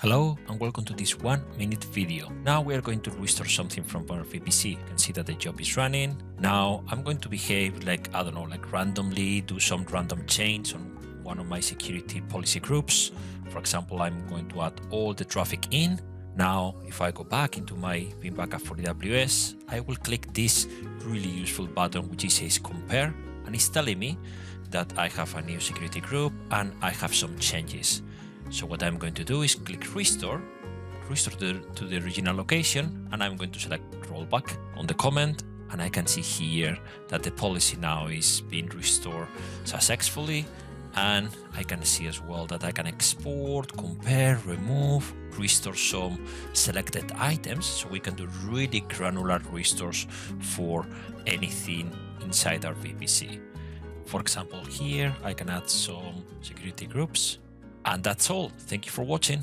Hello and welcome to this 1-minute video. Now we are going to restore something from our VPC. You can see that the job is running. Now I'm going to behave like, I don't know, like randomly do some random change on one of my security policy groups. For example, I'm going to add all the traffic in. Now, if I go back into my Veeam backup for AWS, I will click this really useful button, which says compare, and it's telling me that I have a new security group and I have some changes. So what I'm going to do is click restore to the original location, and I'm going to select rollback on the comment, and I can see here that the policy now is being restored successfully. And I can see as well that I can export, compare, remove, restore some selected items. So we can do really granular restores for anything inside our VPC. For example, here I can add some security groups. And that's all. Thank you for watching.